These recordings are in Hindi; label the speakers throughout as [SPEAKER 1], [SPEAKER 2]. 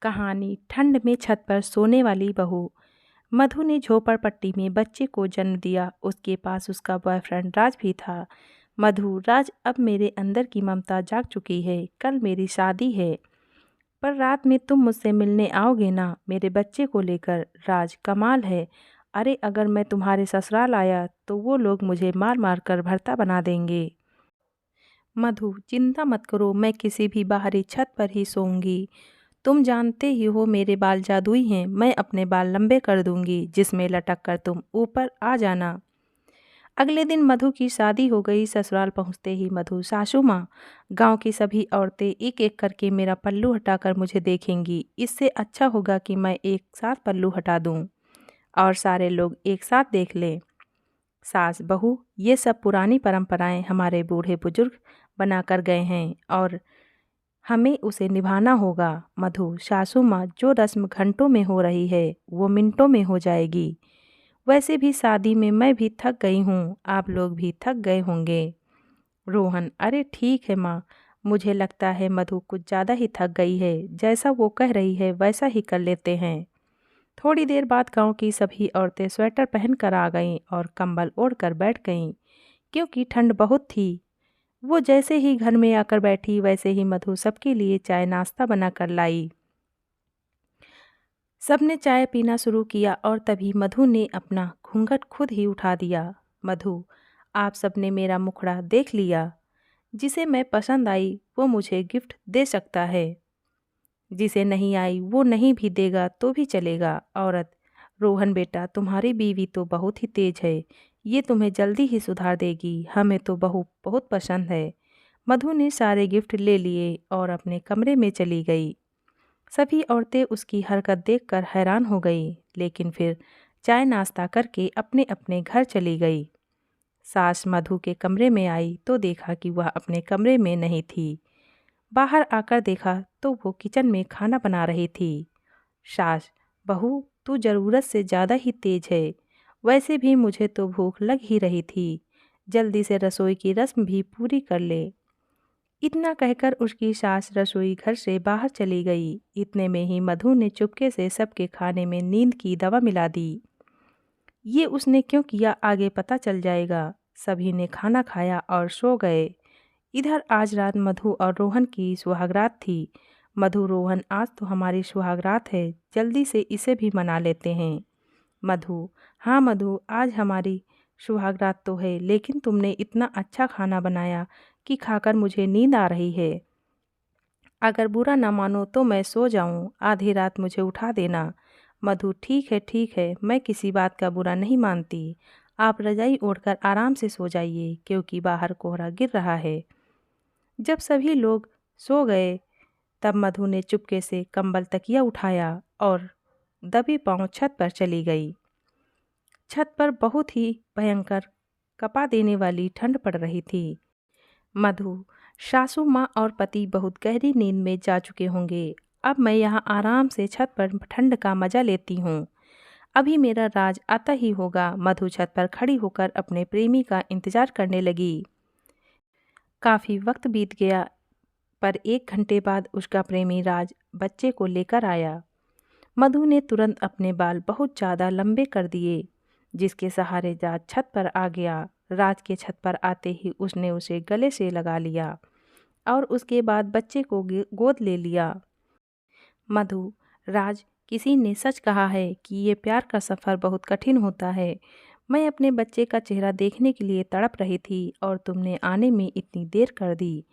[SPEAKER 1] कहानी ठंड में छत पर सोने वाली बहू। मधु ने झोपड़पट्टी में बच्चे को जन्म दिया। उसके पास उसका बॉयफ्रेंड राज भी था। मधु, राज, अब मेरे अंदर की ममता जाग चुकी है। कल मेरी शादी है, पर रात में तुम मुझसे मिलने आओगे ना, मेरे बच्चे को लेकर। राज, कमाल है। अरे अगर मैं तुम्हारे ससुराल आया तो वो लोग मुझे मार मार कर भर्ता बना देंगे। मधु, चिंता मत करो, मैं किसी भी बाहरी छत पर ही सोऊंगी। तुम जानते ही हो मेरे बाल जादुई हैं, मैं अपने बाल लंबे कर दूंगी जिसमें लटक कर तुम ऊपर आ जाना। अगले दिन मधु की शादी हो गई। ससुराल पहुंचते ही मधु, सासू माँ, गांव की सभी औरतें एक एक करके मेरा पल्लू हटाकर मुझे देखेंगी। इससे अच्छा होगा कि मैं एक साथ पल्लू हटा दूं और सारे लोग एक साथ देख लें। सास, बहू, ये सब पुरानी परंपराएं हमारे बूढ़े बुजुर्ग बनाकर गए हैं और हमें उसे निभाना होगा। मधु, सासू माँ, जो रस्म घंटों में हो रही है वो मिनटों में हो जाएगी। वैसे भी शादी में मैं भी थक गई हूँ, आप लोग भी थक गए होंगे। रोहन, अरे ठीक है माँ, मुझे लगता है मधु कुछ ज़्यादा ही थक गई है। जैसा वो कह रही है वैसा ही कर लेते हैं। थोड़ी देर बाद गांव की सभी औरतें स्वेटर पहन कर आ गईं और कंबल ओढ़ कर बैठ गईं, क्योंकि ठंड बहुत थी। वो जैसे ही घर में आकर बैठी वैसे ही मधु सबके लिए चाय नाश्ता बनाकर लाई। सबने चाय पीना शुरू किया और तभी मधु ने अपना घूंघट खुद ही उठा दिया। मधु, आप सबने मेरा मुखड़ा देख लिया। जिसे मैं पसंद आई वो मुझे गिफ्ट दे सकता है, जिसे नहीं आई वो नहीं भी देगा तो भी चलेगा। औरत, रोहन बेटा, तुम्हारी बीवी तो बहुत ही तेज है, ये तुम्हें जल्दी ही सुधार देगी। हमें तो बहू बहुत पसंद है। मधु ने सारे गिफ्ट ले लिए और अपने कमरे में चली गई। सभी औरतें उसकी हरकत देखकर हैरान हो गई, लेकिन फिर चाय नाश्ता करके अपने अपने घर चली गई। सास मधु के कमरे में आई तो देखा कि वह अपने कमरे में नहीं थी। बाहर आकर देखा तो वो किचन में खाना बना रही थी। सास, बहू, तू ज़रूरत से ज़्यादा ही तेज है। वैसे भी मुझे तो भूख लग ही रही थी, जल्दी से रसोई की रस्म भी पूरी कर ले। इतना कहकर उसकी सास रसोई घर से बाहर चली गई। इतने में ही मधु ने चुपके से सबके खाने में नींद की दवा मिला दी। ये उसने क्यों किया आगे पता चल जाएगा। सभी ने खाना खाया और सो गए। इधर आज रात मधु और रोहन की सुहागरात थी। मधु, रोहन, आज तो हमारी सुहागरात है, जल्दी से इसे भी मना लेते हैं। मधु, हाँ मधु, आज हमारी सुहागरात तो है, लेकिन तुमने इतना अच्छा खाना बनाया कि खाकर मुझे नींद आ रही है। अगर बुरा ना मानो तो मैं सो जाऊं, आधी रात मुझे उठा देना। मधु, ठीक है, मैं किसी बात का बुरा नहीं मानती। आप रजाई ओढ़कर आराम से सो जाइए, क्योंकि बाहर कोहरा गिर रहा है। जब सभी लोग सो गए तब मधु ने चुपके से कंबल तकिया उठाया और दबे पांव छत पर चली गई। छत पर बहुत ही भयंकर कपा देने वाली ठंड पड़ रही थी। मधु, सासू माँ और पति बहुत गहरी नींद में जा चुके होंगे। अब मैं यहाँ आराम से छत पर ठंड का मजा लेती हूँ। अभी मेरा राज आता ही होगा। मधु छत पर खड़ी होकर अपने प्रेमी का इंतजार करने लगी। काफ़ी वक्त बीत गया, पर 1 घंटे बाद उसका प्रेमी राज बच्चे को लेकर आया। मधु ने तुरंत अपने बाल बहुत ज़्यादा लंबे कर दिए, जिसके सहारे राज छत पर आ गया। राज के छत पर आते ही उसने उसे गले से लगा लिया और उसके बाद बच्चे को गोद ले लिया। मधु, राज, किसी ने सच कहा है कि ये प्यार का सफ़र बहुत कठिन होता है। मैं अपने बच्चे का चेहरा देखने के लिए तड़प रही थी और तुमने आने में इतनी देर कर दी।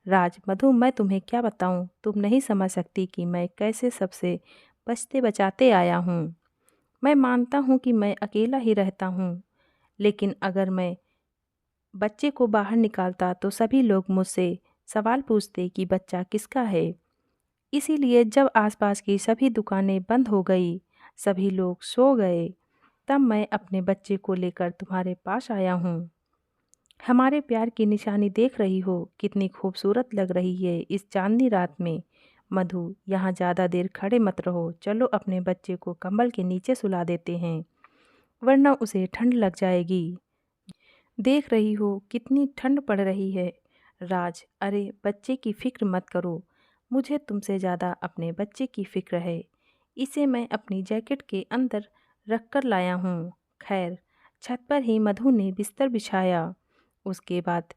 [SPEAKER 1] राज, मधु, मैं तुम्हें क्या बताऊं, तुम नहीं समझ सकती कि मैं कैसे सबसे बचते बचाते आया हूँ। मैं मानता हूँ कि मैं अकेला ही रहता हूँ, लेकिन अगर मैं बच्चे को बाहर निकालता तो सभी लोग मुझसे सवाल पूछते कि बच्चा किसका है। इसीलिए जब आसपास की सभी दुकानें बंद हो गई, सभी लोग सो गए, तब मैं अपने बच्चे को लेकर तुम्हारे पास आया हूँ। हमारे प्यार की निशानी देख रही हो, कितनी खूबसूरत लग रही है इस चांदनी रात में। मधु, यहाँ ज़्यादा देर खड़े मत रहो, चलो अपने बच्चे को कंबल के नीचे सुला देते हैं, वरना उसे ठंड लग जाएगी। देख रही हो कितनी ठंड पड़ रही है। राज, अरे बच्चे की फिक्र मत करो, मुझे तुमसे ज़्यादा अपने बच्चे की फ़िक्र है। इसे मैं अपनी जैकेट के अंदर रख कर लाया हूँ। खैर, छत पर ही मधु ने बिस्तर बिछाया। उसके बाद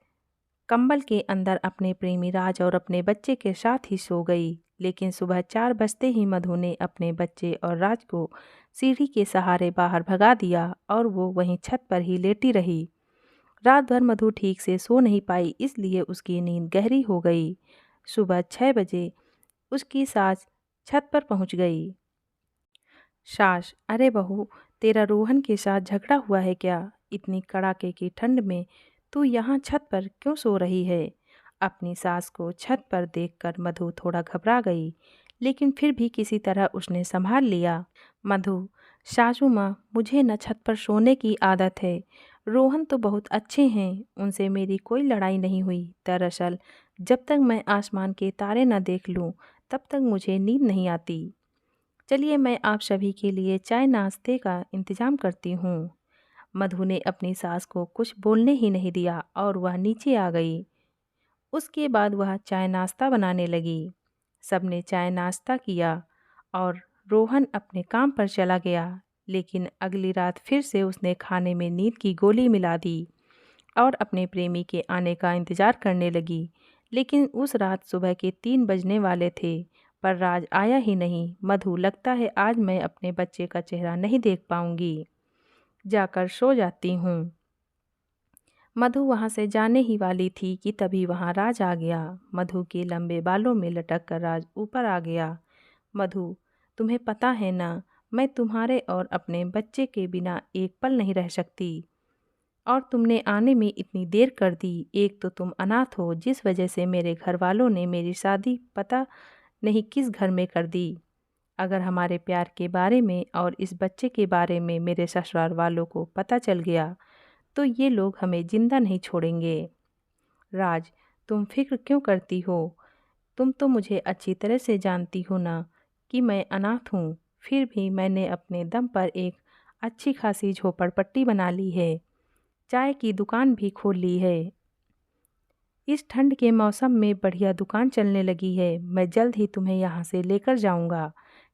[SPEAKER 1] कंबल के अंदर अपने प्रेमी राज और अपने बच्चे के साथ ही सो गई। लेकिन सुबह 4 बजते ही मधु ने अपने बच्चे और राज को सीढ़ी के सहारे बाहर भगा दिया और वो वहीं छत पर ही लेटी रही। रात भर मधु ठीक से सो नहीं पाई, इसलिए उसकी नींद गहरी हो गई। सुबह 6 बजे उसकी सास छत पर पहुंच गई। सास, अरे बहू, तेरा रोहन के साथ झगड़ा हुआ है क्या? इतनी कड़ाके की ठंड में तू यहाँ छत पर क्यों सो रही है? अपनी सास को छत पर देखकर मधु थोड़ा घबरा गई, लेकिन फिर भी किसी तरह उसने संभाल लिया। मधु, सासू माँ, मुझे न छत पर सोने की आदत है। रोहन तो बहुत अच्छे हैं, उनसे मेरी कोई लड़ाई नहीं हुई। दरअसल जब तक मैं आसमान के तारे न देख लूँ, तब तक मुझे नींद नहीं आती। चलिए, मैं आप सभी के लिए चाय नाश्ते का इंतज़ाम करती हूँ। मधु ने अपनी सास को कुछ बोलने ही नहीं दिया और वह नीचे आ गई। उसके बाद वह चाय नाश्ता बनाने लगी। सबने चाय नाश्ता किया और रोहन अपने काम पर चला गया। लेकिन अगली रात फिर से उसने खाने में नींद की गोली मिला दी और अपने प्रेमी के आने का इंतज़ार करने लगी। लेकिन उस रात सुबह के 3 बजने वाले थे, पर राज आया ही नहीं। मधु, लगता है आज मैं अपने बच्चे का चेहरा नहीं देख पाऊंगी, जाकर सो जाती हूँ। मधु वहाँ से जाने ही वाली थी कि तभी वहाँ राज आ गया। मधु के लंबे बालों में लटक कर राज ऊपर आ गया। मधु, तुम्हें पता है ना, मैं तुम्हारे और अपने बच्चे के बिना एक पल नहीं रह सकती। और तुमने आने में इतनी देर कर दी। एक तो तुम अनाथ हो, जिस वजह से मेरे घर वालों ने मेरी शादी पता नहीं किस घर में कर दी। अगर हमारे प्यार के बारे में और इस बच्चे के बारे में मेरे ससुराल वालों को पता चल गया, तो ये लोग हमें जिंदा नहीं छोड़ेंगे। राज, तुम फिक्र क्यों करती हो? तुम तो मुझे अच्छी तरह से जानती हो ना कि मैं अनाथ हूँ। फिर भी मैंने अपने दम पर एक अच्छी खासी झोपड़पट्टी बना ली है, चाय की दुकान भी खोल ली है। इस ठंड के मौसम में बढ़िया दुकान चलने लगी है। मैं जल्द ही तुम्हें यहाँ से लेकर जाऊँगा।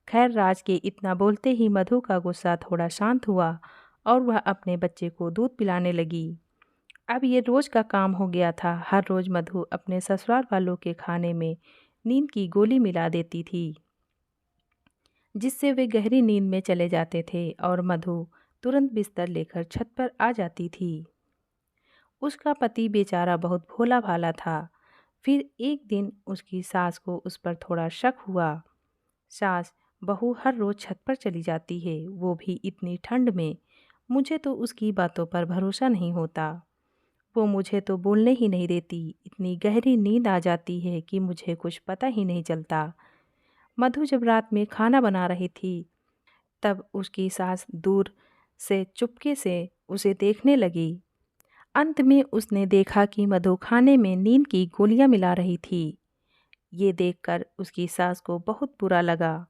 [SPEAKER 1] खैर, राज के इतना बोलते ही मधु का गुस्सा थोड़ा शांत हुआ और वह अपने बच्चे को दूध पिलाने लगी। अब ये रोज़ का काम हो गया था। हर रोज़ मधु अपने ससुराल वालों के खाने में नींद की गोली मिला देती थी, जिससे वे गहरी नींद में चले जाते थे और मधु तुरंत बिस्तर लेकर छत पर आ जाती थी। उसका पति बेचारा बहुत भोला भाला था। फिर एक दिन उसकी सास को उस पर थोड़ा शक हुआ। सास, बहू हर रोज़ छत पर चली जाती है, वो भी इतनी ठंड में। मुझे तो उसकी बातों पर भरोसा नहीं होता। वो मुझे तो बोलने ही नहीं देती। इतनी गहरी नींद आ जाती है कि मुझे कुछ पता ही नहीं चलता। मधु जब रात में खाना बना रही थी, तब उसकी सास दूर से चुपके से उसे देखने लगी। अंत में उसने देखा कि मधु खाने में नींद की गोलियां मिला रही थी। ये देखकर उसकी सास को बहुत बुरा लगा,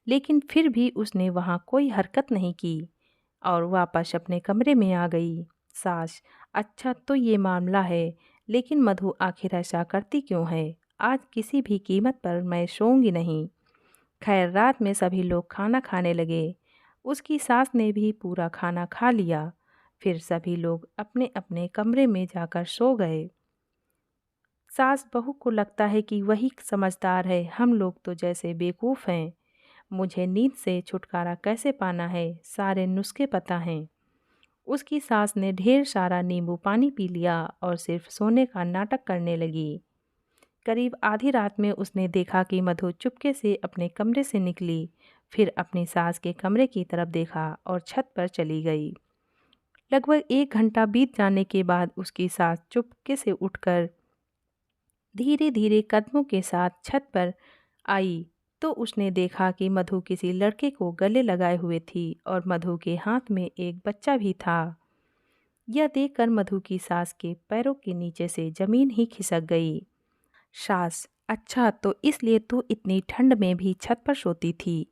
[SPEAKER 1] लेकिन फिर भी उसने वहाँ कोई हरकत नहीं की और वापस अपने कमरे में आ गई। सास, अच्छा तो ये मामला है, लेकिन मधु आखिर ऐसा करती क्यों है? आज किसी भी कीमत पर मैं सोऊंगी नहीं। खैर, रात में सभी लोग खाना खाने लगे। उसकी सास ने भी पूरा खाना खा लिया। फिर सभी लोग अपने अपने कमरे में जाकर सो गए। सास बहू को लगता है कि वही समझदार है, हम लोग तो जैसे बेवकूफ़ हैं। मुझे नींद से छुटकारा कैसे पाना है, सारे नुस्खे पता हैं। उसकी सास ने ढेर सारा नींबू पानी पी लिया और सिर्फ सोने का नाटक करने लगी। करीब आधी रात में उसने देखा कि मधु चुपके से अपने कमरे से निकली, फिर अपनी सास के कमरे की तरफ देखा और छत पर चली गई। लगभग 1 घंटा बीत जाने के बाद उसकी सास चुपके से उठकर धीरे धीरे कदमों के साथ छत पर आई, तो उसने देखा कि मधु किसी लड़के को गले लगाए हुए थी और मधु के हाथ में एक बच्चा भी था। यह देखकर मधु की सास के पैरों के नीचे से जमीन ही खिसक गई। सास, अच्छा तो इसलिए तू इतनी ठंड में भी छत पर सोती थी?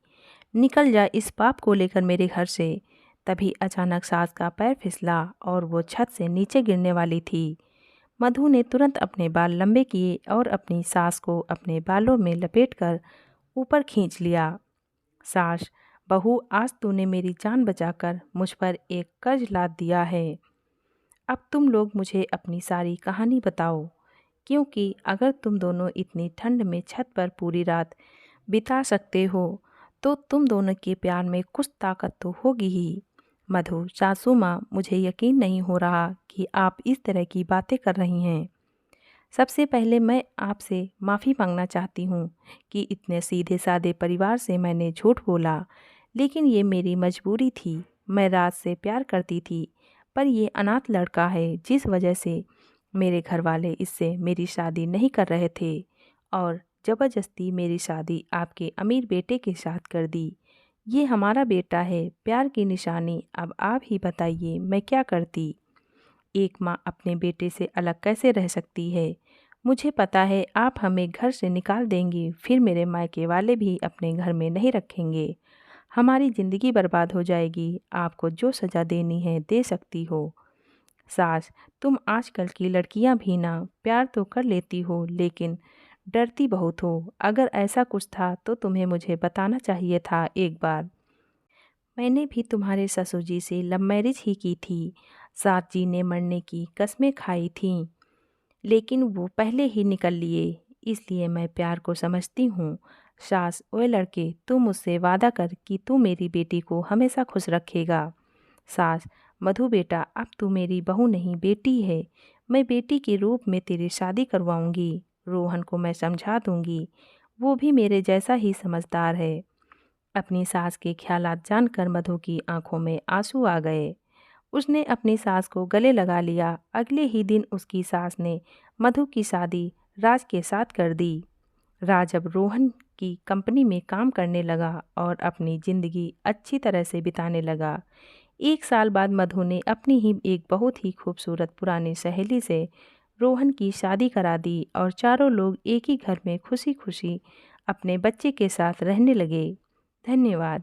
[SPEAKER 1] निकल जा इस पाप को लेकर मेरे घर से। तभी अचानक सास का पैर फिसला और वो छत से नीचे गिरने वाली थी। मधु ने तुरंत अपने बाल लंबे किए और अपनी सास को अपने बालों में लपेटकर ऊपर खींच लिया। सास, बहू, आज तूने मेरी जान बचाकर मुझ पर एक कर्ज लाद दिया है। अब तुम लोग मुझे अपनी सारी कहानी बताओ, क्योंकि अगर तुम दोनों इतनी ठंड में छत पर पूरी रात बिता सकते हो तो तुम दोनों के प्यार में कुछ ताकत तो होगी ही। मधु, सासू माँ, मुझे यकीन नहीं हो रहा कि आप इस तरह की बातें कर रही हैं। सबसे पहले मैं आपसे माफ़ी मांगना चाहती हूँ कि इतने सीधे सादे परिवार से मैंने झूठ बोला, लेकिन ये मेरी मजबूरी थी। मैं राज से प्यार करती थी, पर ये अनाथ लड़का है जिस वजह से मेरे घर वाले इससे मेरी शादी नहीं कर रहे थे और ज़बरदस्ती मेरी शादी आपके अमीर बेटे के साथ कर दी। ये हमारा बेटा है, प्यार की निशानी। अब आप ही बताइए मैं क्या करती। एक माँ अपने बेटे से अलग कैसे रह सकती है। मुझे पता है आप हमें घर से निकाल देंगी, फिर मेरे मायके वाले भी अपने घर में नहीं रखेंगे। हमारी ज़िंदगी बर्बाद हो जाएगी। आपको जो सज़ा देनी है दे सकती हो। सास, तुम आजकल की लड़कियां भी ना प्यार तो कर लेती हो, लेकिन डरती बहुत हो। अगर ऐसा कुछ था तो तुम्हें मुझे बताना चाहिए था एक बार। मैंने भी तुम्हारे ससुर जी से लव मैरिज ही की थी। साथ जीने मरने की कस्में खाई थीं, लेकिन वो पहले ही निकल लिए। इसलिए मैं प्यार को समझती हूँ। सास, ओए लड़के, तू मुझसे वादा कर कि तू मेरी बेटी को हमेशा खुश रखेगा। सास, मधु बेटा, अब तू मेरी बहू नहीं बेटी है। मैं बेटी के रूप में तेरी शादी करवाऊंगी। रोहन को मैं समझा दूंगी, वो भी मेरे जैसा ही समझदार है। अपनी सास के ख्यालात जानकर मधु की आंखों में आंसू आ गए। उसने अपनी सास को गले लगा लिया। अगले ही दिन उसकी सास ने मधु की शादी राज के साथ कर दी। राज अब रोहन की कंपनी में काम करने लगा और अपनी ज़िंदगी अच्छी तरह से बिताने लगा। 1 साल बाद मधु ने अपनी ही एक बहुत ही खूबसूरत पुरानी सहेली से रोहन की शादी करा दी और चारों लोग एक ही घर में खुशी खुशी अपने बच्चे के साथ रहने लगे। धन्यवाद।